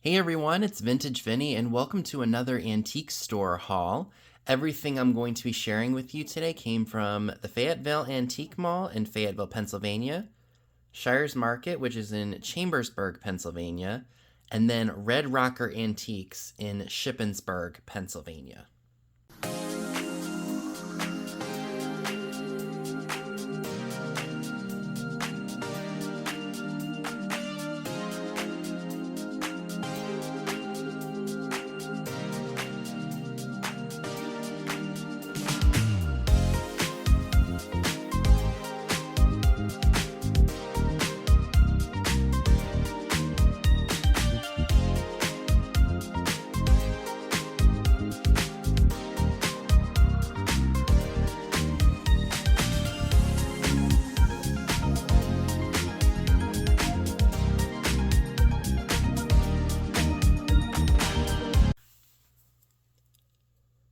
Hey everyone, it's Vintage Vinny and welcome to another antique store haul. Everything I'm going to be sharing with you today came from the Fayetteville Antique Mall in Fayetteville, Pennsylvania, Shires Market, which is in Chambersburg, Pennsylvania, and then Red Rocker Antiques in Shippensburg, Pennsylvania.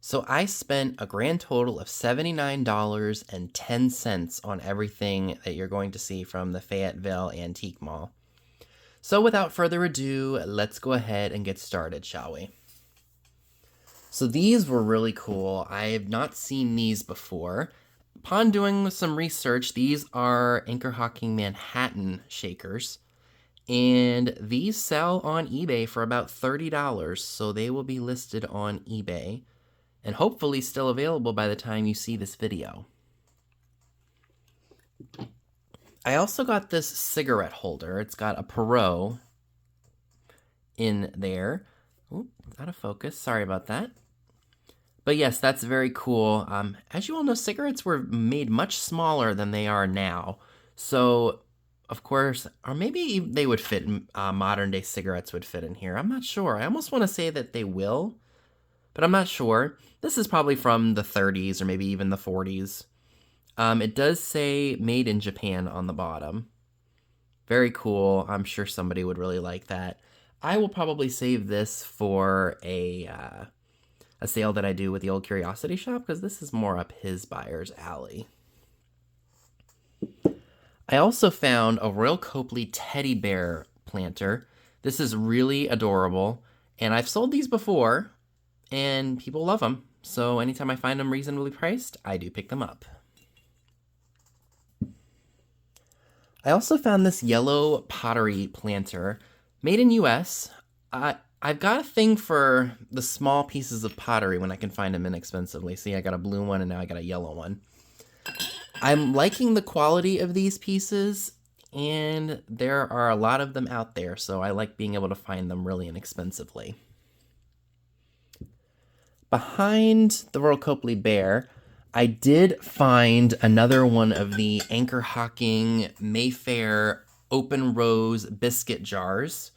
So I spent a grand total of $79.10 on everything that you're going to see from the Fayetteville Antique Mall. So without further ado, let's go ahead and get started, shall we? So these were really cool. I have not seen these before. Upon doing some research, these are Anchor Hocking Manhattan shakers. And these sell on eBay for about $30, so they will be listed on eBay and hopefully still available by the time you see this video. I also got this cigarette holder. It's got a Perot in there. Oop, out of focus. Sorry about that. But yes, that's very cool. As you all know, cigarettes were made much smaller than they are now. So, of course, or maybe they would fit, modern day cigarettes would fit in here. I'm not sure. I almost want to say that they will, but I'm not sure. This is probably from the 30s or maybe even the 40s. It does say made in Japan on the bottom. Very cool. I'm sure somebody would really like that. I will probably save this for a sale that I do with the old Curiosity Shop because this is more up his buyer's alley. I also found a Royal Copley teddy bear planter. This is really adorable, and I've sold these before, and people love them. So anytime I find them reasonably priced, I do pick them up. I also found this yellow pottery planter made in US. I've got a thing for the small pieces of pottery when I can find them inexpensively. See, I got a blue one and now I got a yellow one. I'm liking the quality of these pieces, and there are a lot of them out there, so I like being able to find them really inexpensively. Behind the Royal Copley Bear, I did find another one of the Anchor Hocking Mayfair Open Rose biscuit jars.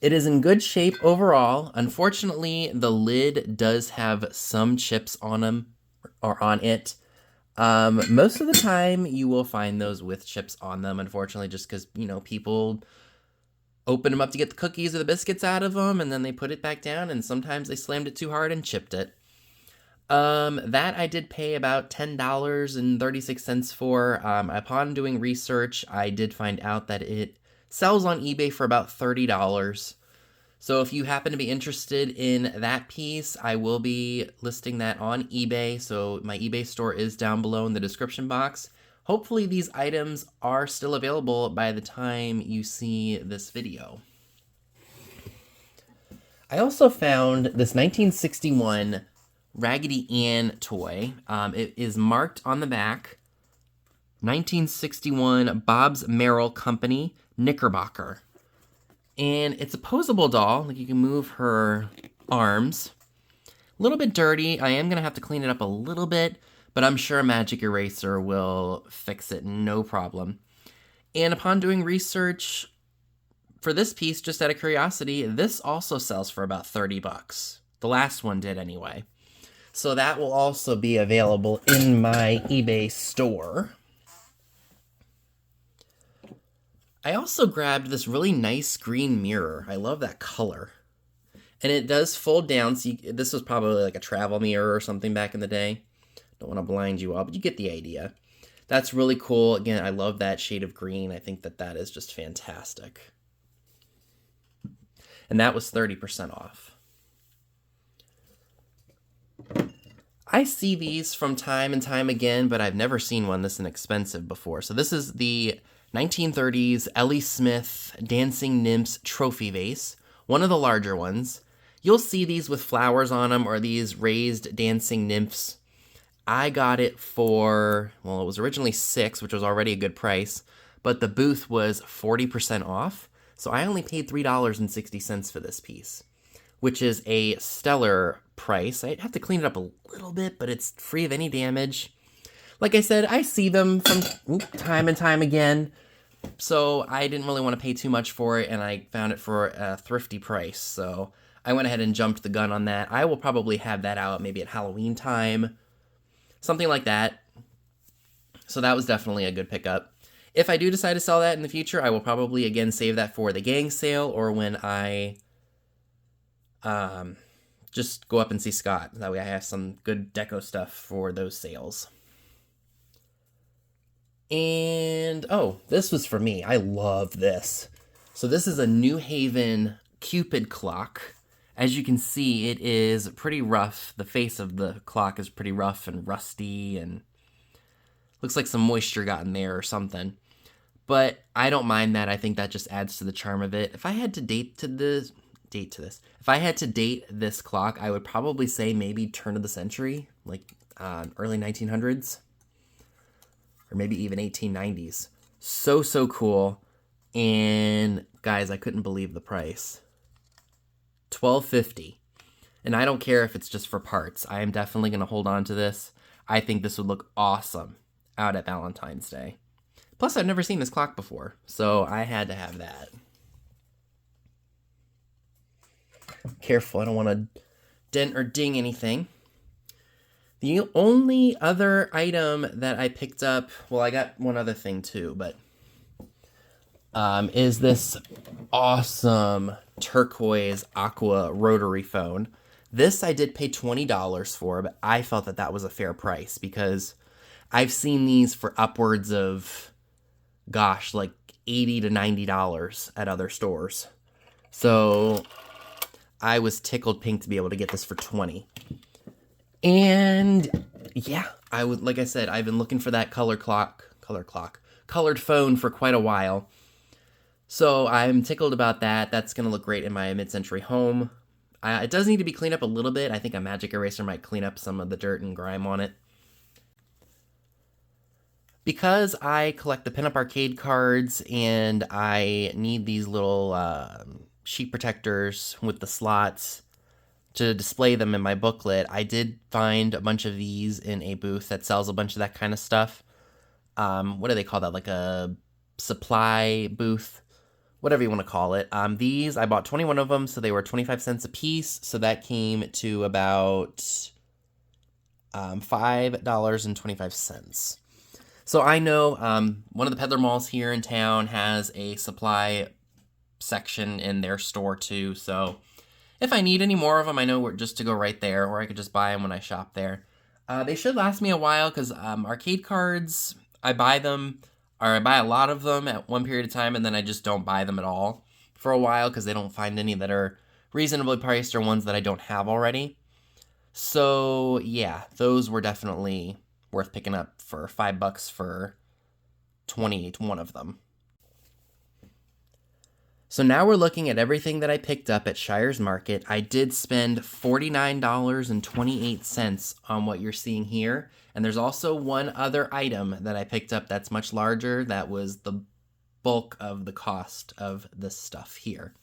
It is in good shape overall. Unfortunately, the lid does have some chips on them, or on it. Most of the time, you will find those with chips on them, unfortunately, just because, people open them up to get the cookies or the biscuits out of them, and then they put it back down, and sometimes they slammed it too hard and chipped it. That I did pay about $10.36 for. Upon doing research, I did find out that it sells on eBay for about $30. So if you happen to be interested in that piece, I will be listing that on eBay. So my eBay store is down below in the description box. Hopefully these items are still available by the time you see this video. I also found this 1961 Raggedy Ann toy. It is marked on the back, 1961 Bob's Merrill Company Knickerbocker. And it's a posable doll. Like, you can move her arms. A little bit dirty. I am going to have to clean it up a little bit, but I'm sure a magic eraser will fix it, no problem. And upon doing research for this piece, just out of curiosity, this also sells for about $30. The last one did anyway. So that will also be available in my eBay store. I also grabbed this really nice green mirror. I love that color. And it does fold down. So this was probably like a travel mirror or something back in the day. Don't want to blind you all, but you get the idea. That's really cool. Again, I love that shade of green. I think that that is just fantastic. and that was 30% off. I see these from time and time again, but I've never seen one this inexpensive before. So this is the 1930s Ellie Smith Dancing Nymphs trophy vase, one of the larger ones. You'll see these with flowers on them or these raised dancing nymphs. I got it for, well, it was originally $6, which was already a good price, but the booth was 40% off. So I only paid $3.60 for this piece, which is a stellar price. I'd have to clean it up a little bit, but it's free of any damage. Like I said, I see them from time and time again, so I didn't really want to pay too much for it, and I found it for a thrifty price, so I went ahead and jumped the gun on that. I will probably have that out maybe at Halloween time, something like that. So that was definitely a good pickup. If I do decide to sell that in the future, I will probably, again, save that for the gang sale or when I just go up and see Scott. That way I have some good deco stuff for those sales. And, oh, this was for me. I love this. So this is a New Haven Cupid clock. As you can see, it is pretty rough. The face of the clock is pretty rough and rusty, and looks like some moisture got in there or something. But I don't mind that. I think that just adds to the charm of it. If I had to date this, if I had to date this clock, I would probably say maybe turn of the century, like early 1900s, or maybe even 1890s. So cool. And guys, I couldn't believe the price. $12.50. And I don't care if it's just for parts. I am definitely going to hold on to this. I think this would look awesome out at Valentine's Day. Plus, I've never seen this clock before, so I had to have that. Careful, I don't want to dent or ding anything. The only other item that I picked up, well, I got one other thing too, but is this awesome turquoise aqua rotary phone. This I did pay $20 for, but I felt that that was a fair price because I've seen these for upwards of, gosh, like $80 to $90 at other stores. So I was tickled pink to be able to get this for $20. And yeah, like I said, I've been looking for that colored phone for quite a while. So I'm tickled about that. That's going to look great in my mid-century home. It does need to be cleaned up a little bit. I think a magic eraser might clean up some of the dirt and grime on it. Because I collect the pinup arcade cards and I need these little sheet protectors with the slots to display them in my booklet, I did find a bunch of these in a booth that sells a bunch of that kind of stuff. What do they call that? Like a supply booth? Whatever you want to call it. These, I bought 21 of them, so they were 25 cents a piece. So that came to about $5.25. So I know one of the peddler malls here in town has a supply section in their store too. So if I need any more of them, I know just to go right there, or I could just buy them when I shop there. They should last me a while because arcade cards, I buy them, or I buy a lot of them at one period of time, and then I just don't buy them at all for a while because they don't find any that are reasonably priced or ones that I don't have already. So yeah, those were definitely worth picking up for $5 for 21 of them. So now we're looking at everything that I picked up at Shire's Market. I did spend $49.28 on what you're seeing here. And there's also one other item that I picked up that's much larger. That was the bulk of the cost of this stuff here.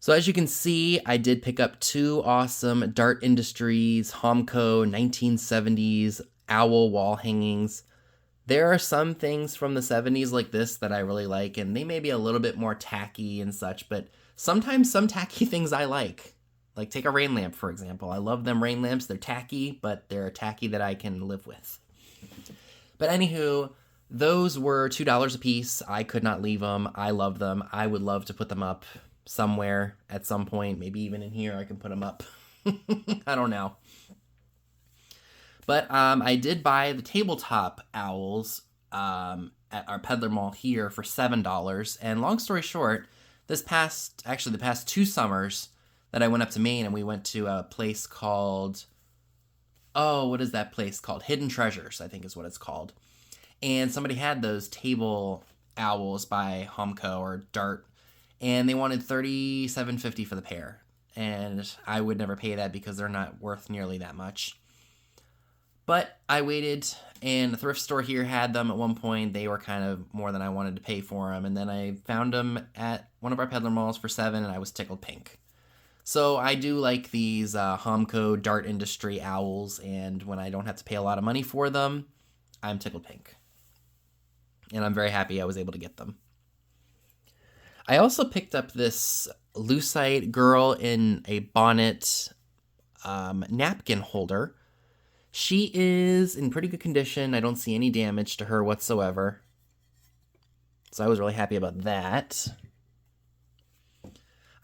So as you can see, I did pick up two awesome Dart Industries Homco 1970s owl wall hangings. There are some things from the 70s like this that I really like, and they may be a little bit more tacky and such, but sometimes some tacky things I like. Like take a rain lamp, for example. I love them rain lamps. They're tacky, but they're tacky that I can live with. But anywho, those were $2 a piece. I could not leave them. I love them. I would love to put them up somewhere at some point. Maybe even in here I can put them up. I don't know. But I did buy the tabletop owls at our peddler mall here for $7. And long story short, the past 2 summers that I went up to Maine, and we went to a place called, oh, what is that place called? Hidden Treasures, I think is what it's called. And somebody had those table owls by Homco or Dart, and they wanted $37.50 for the pair. And I would never pay that because they're not worth nearly that much. But I waited, and the thrift store here had them at one point. They were kind of more than I wanted to pay for them. And then I found them at one of our peddler malls for $7, and I was tickled pink. So I do like these Homco Dart Industry owls, and when I don't have to pay a lot of money for them, I'm tickled pink. And I'm very happy I was able to get them. I also picked up this lucite girl in a bonnet napkin holder. She is in pretty good condition. I don't see any damage to her whatsoever. So I was really happy about that.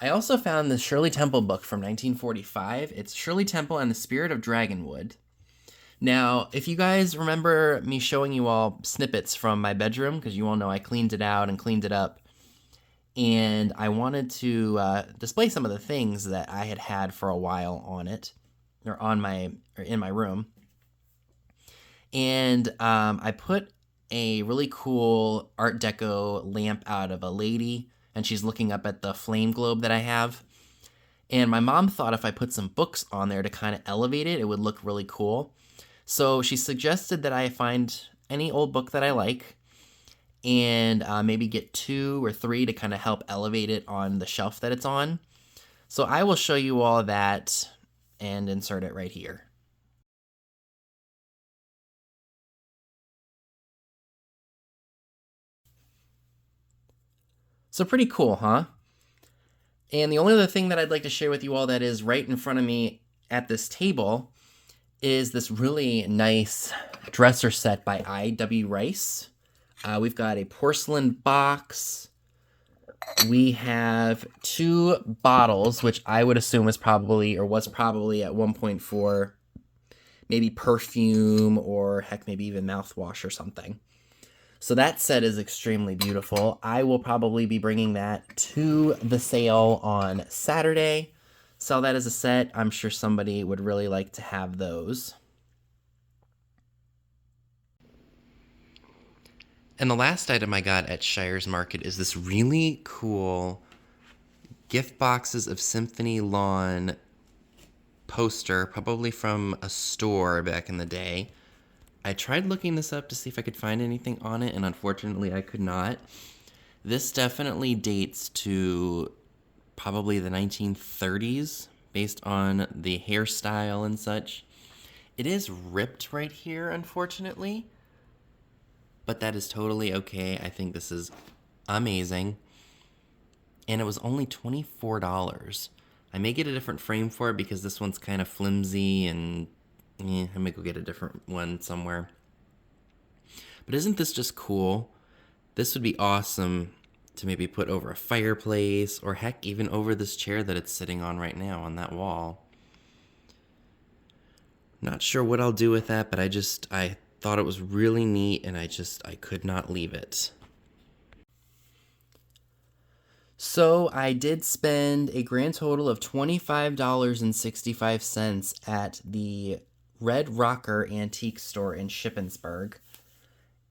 I also found the Shirley Temple book from 1945. It's Shirley Temple and the Spirit of Dragonwood. Now, if you guys remember me showing you all snippets from my bedroom, because you all know I cleaned it out and cleaned it up, and I wanted to display some of the things that I had had for a while on it, or in my room. And I put a really cool Art Deco lamp out of a lady, and she's looking up at the flame globe that I have. And my mom thought if I put some books on there to kind of elevate it, it would look really cool. So she suggested that I find any old book that I like, and maybe get 2 or 3 to kind of help elevate it on the shelf that it's on. So I will show you all that and insert it right here. So pretty cool, huh? And the only other thing that I'd like to share with you all that is right in front of me at this table is this really nice dresser set by I.W. Rice. We've got a porcelain box. We have 2 bottles, which I would assume was probably at one point for maybe perfume or heck, maybe even mouthwash or something. So that set is extremely beautiful. I will probably be bringing that to the sale on Saturday. Sell that as a set. I'm sure somebody would really like to have those. And the last item I got at Shire's Market is this really cool gift boxes of Symphony Lawn poster, probably from a store back in the day. I tried looking this up to see if I could find anything on it, and unfortunately I could not. This definitely dates to probably the 1930s, based on the hairstyle and such. It is ripped right here, unfortunately, but that is totally okay. I think this is amazing. And it was only $24. I may get a different frame for it because this one's kind of flimsy, and I may go get a different one somewhere. But isn't this just cool? This would be awesome to maybe put over a fireplace, or heck, even over this chair that it's sitting on right now on that wall. Not sure what I'll do with that, but I thought it was really neat, and I could not leave it. So I did spend a grand total of $25.65 at the Red Rocker Antique Store in Shippensburg.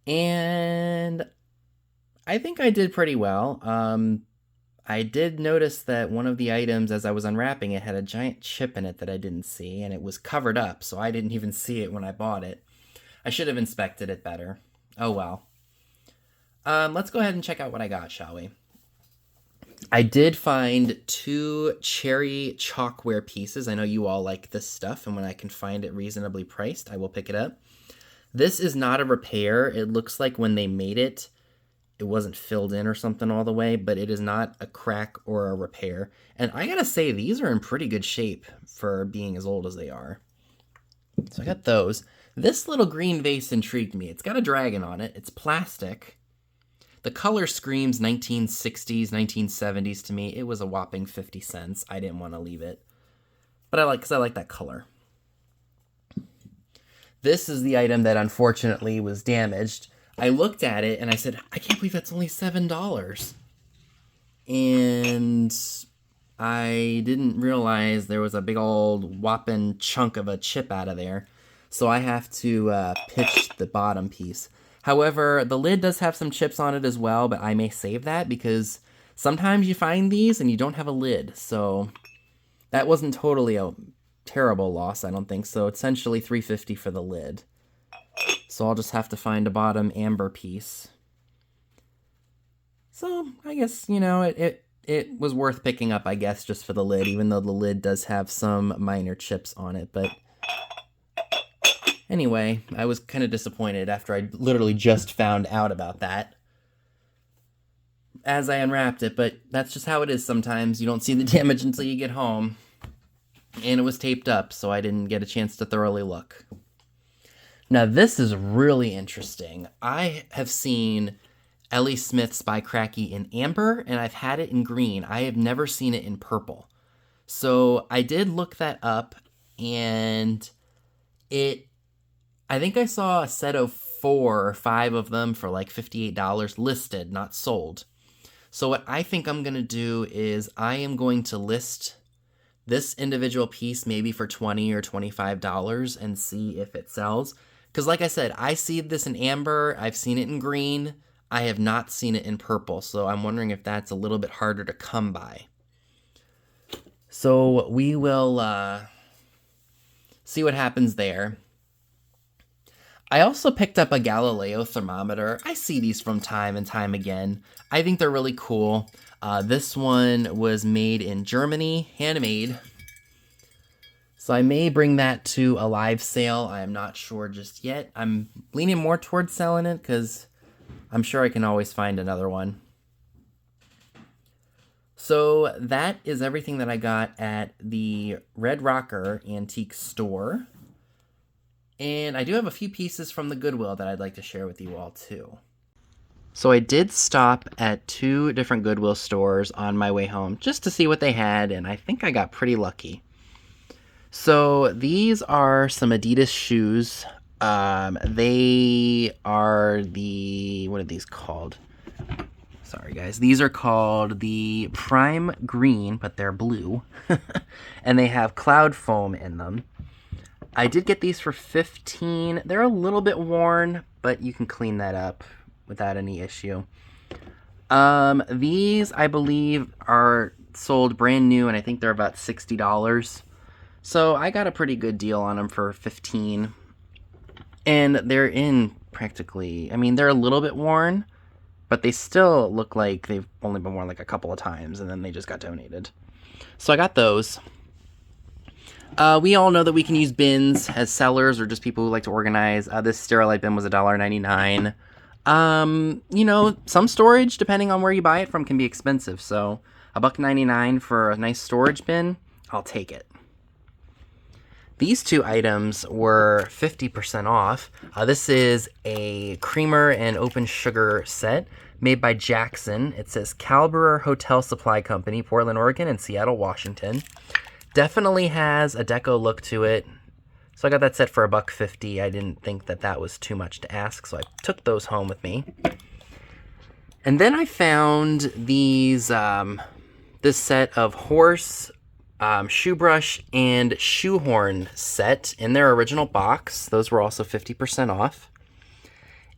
And I think I did pretty well. I did notice that one of the items, as I was unwrapping it, had a giant chip in it that I didn't see, and it was covered up, so I didn't even see it when I bought it. I should have inspected it better. Oh well. Let's go ahead and check out what I got, shall we? I did find 2 cherry chalkware pieces. I know you all like this stuff, and when I can find it reasonably priced, I will pick it up. This is not a repair. It looks like when they made it, it wasn't filled in or something all the way, but it is not a crack or a repair. And I gotta say, these are in pretty good shape for being as old as they are. So I got those. This little green vase intrigued me. It's got a dragon on it. It's plastic. The color screams 1960s, 1970s to me. It was a whopping 50 cents. I didn't want to leave it. But I like that color. This is the item that unfortunately was damaged. I looked at it and I said, I can't believe that's only $7. and I didn't realize there was a big old whopping chunk of a chip out of there. So I have to pitch the bottom piece. However, the lid does have some chips on it as well, but I may save that because sometimes you find these and you don't have a lid. So that wasn't totally a terrible loss, I don't think. So essentially $3.50 for the lid. So I'll just have to find a bottom amber piece. So I guess, it was worth picking up, I guess, just for the lid, even though the lid does have some minor chips on it. But anyway, I was kind of disappointed after I literally just found out about that as I unwrapped it, but that's just how it is sometimes. You don't see the damage until you get home. And it was taped up, so I didn't get a chance to thoroughly look. Now, this is really interesting. I have seen Ellie Smith Spy Cracky in amber, and I've had it in green. I have never seen it in purple. So I did look that up, and I think I saw a set of 4 or 5 of them for like $58 listed, not sold. So what I think I'm going to do is I am going to list this individual piece maybe for $20 or $25 and see if it sells. Because like I said, I see this in amber, I've seen it in green, I have not seen it in purple, so I'm wondering if that's a little bit harder to come by. So we will see what happens there. I also picked up a Galileo thermometer. I see these from time and time again. I think they're really cool. This one was made in Germany, handmade. So I may bring that to a live sale. I am not sure just yet. I'm leaning more towards selling it because I'm sure I can always find another one. So that is everything that I got at the Red Rocker Antique Store. And I do have a few pieces from the Goodwill that I'd like to share with you all too. So I did stop at 2 different Goodwill stores on my way home just to see what they had, and I think I got pretty lucky. So these are some Adidas shoes. They are what are these called? Sorry guys, these are called the Prime Green, but they're blue. And they have cloud foam in them. I did get these for $15. They're a little bit worn, but you can clean that up without any issue. These, I believe, are sold brand new, and I think they're about $60. So I got a pretty good deal on them for $15. And they're in practically, they're a little bit worn, but they still look like they've only been worn like a couple of times, and then they just got donated. So I got those. We all know that we can use bins as sellers or just people who like to organize. This Sterilite bin was $1.99. Some storage, depending on where you buy it from, can be expensive. So $1.99 for a nice storage bin, I'll take it. These 2 items were 50% off. This is a creamer and open sugar set made by Jackson. It says Calbrewer Hotel Supply Company, Portland, Oregon, and Seattle, Washington. Definitely has a deco look to it. So I got that set for $1.50. I didn't think that was too much to ask, so I took those home with me. And then I found these, this set of horse, shoe brush, and shoehorn set in their original box. Those were also 50% off.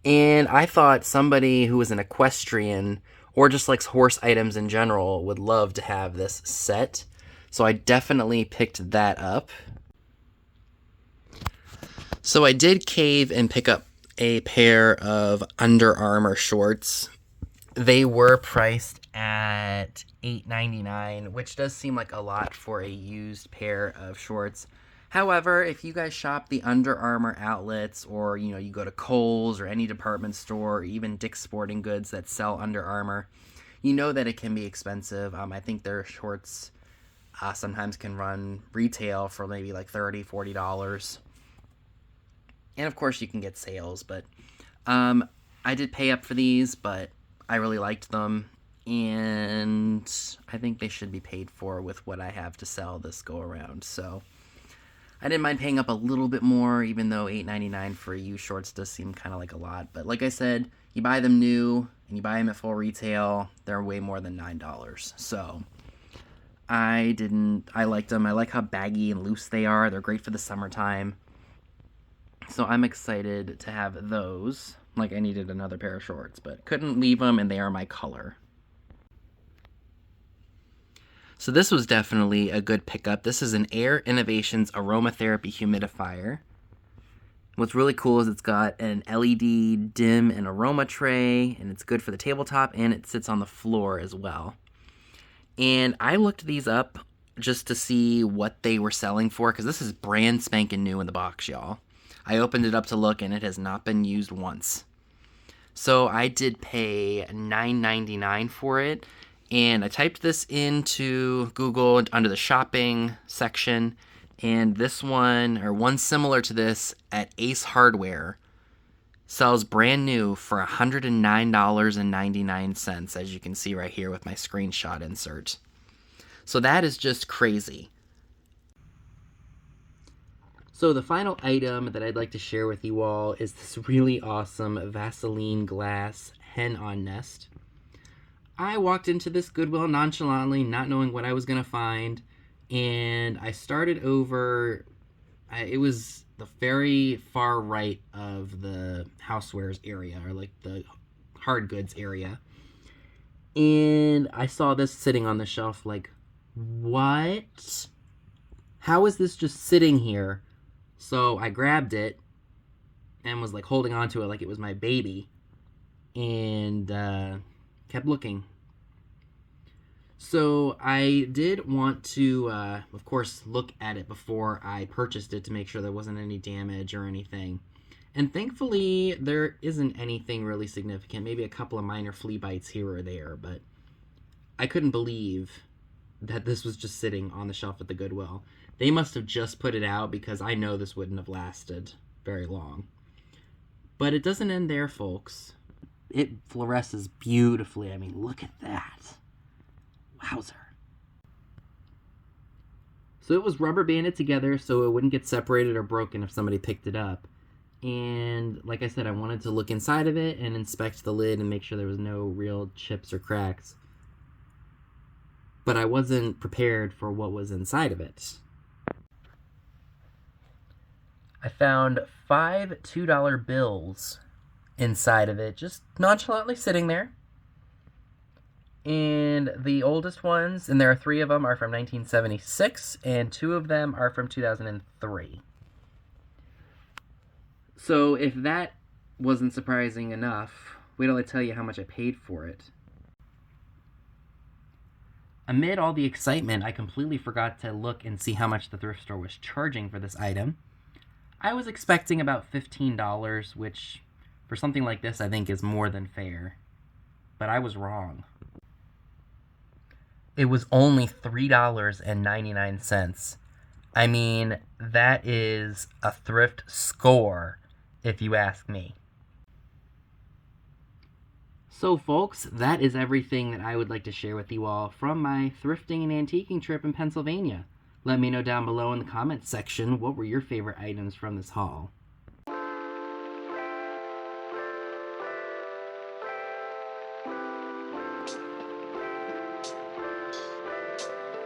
And I thought somebody who was an equestrian or just likes horse items in general would love to have this set. So I definitely picked that up. So I did cave and pick up a pair of Under Armour shorts. They were priced at $8.99, which does seem like a lot for a used pair of shorts. However, if you guys shop the Under Armour outlets, or you go to Kohl's or any department store, or even Dick's Sporting Goods that sell Under Armour, you know that it can be expensive. I think their shorts sometimes can run retail for maybe like $30, $40. And of course you can get sales, but I did pay up for these, but I really liked them, and I think they should be paid for with what I have to sell this go around. So I didn't mind paying up a little bit more, even though $8.99 for used shorts does seem kind of like a lot. But like I said, you buy them new, and you buy them at full retail, they're way more than $9. So I liked them. I like how baggy and loose they are. They're great for the summertime. So I'm excited to have those. Like, I needed another pair of shorts, but couldn't leave them, and they are my color. So this was definitely a good pickup. This is an Air Innovations aromatherapy humidifier. What's really cool is it's got an LED dim and aroma tray, and it's good for the tabletop, and it sits on the floor as well. And I looked these up just to see what they were selling for, because this is brand spanking new in the box, y'all. I opened it up to look, and it has not been used once. So I did pay $9.99 for it, and I typed this into Google under the shopping section, and this one, or one similar to this, at Ace Hardware, sells brand new for $109.99, as you can see right here with my screenshot insert. So that is just crazy. So the final item that I'd like to share with you all is this really awesome Vaseline glass hen-on nest. I walked into this Goodwill nonchalantly, not knowing what I was going to find, and I started over. It was the very far right of the housewares area, or like the hard goods area. And I saw this sitting on the shelf like, what? How is this just sitting here? So I grabbed it and was like holding on to it like it was my baby, and kept looking. So I did want to, of course, look at it before I purchased it to make sure there wasn't any damage or anything. And thankfully, there isn't anything really significant. Maybe a couple of minor flea bites here or there, but I couldn't believe that this was just sitting on the shelf at the Goodwill. They must have just put it out, because I know this wouldn't have lasted very long. But it doesn't end there, folks. It fluoresces beautifully. I mean, look at that. Wowzer. So it was rubber banded together so it wouldn't get separated or broken if somebody picked it up. And like I said, I wanted to look inside of it and inspect the lid and make sure there was no real chips or cracks. But I wasn't prepared for what was inside of it. I found 5 $2 bills inside of it, just nonchalantly sitting there. And the oldest ones, and there are 3 of them, are from 1976, and 2 of them are from 2003. So if that wasn't surprising enough, wait till I tell you how much I paid for it. Amid all the excitement, I completely forgot to look and see how much the thrift store was charging for this item. I was expecting about $15, which for something like this I think is more than fair. But I was wrong. It was only $3.99. I mean, that is a thrift score, if you ask me. So folks, that is everything that I would like to share with you all from my thrifting and antiquing trip in Pennsylvania. Let me know down below in the comments section what were your favorite items from this haul.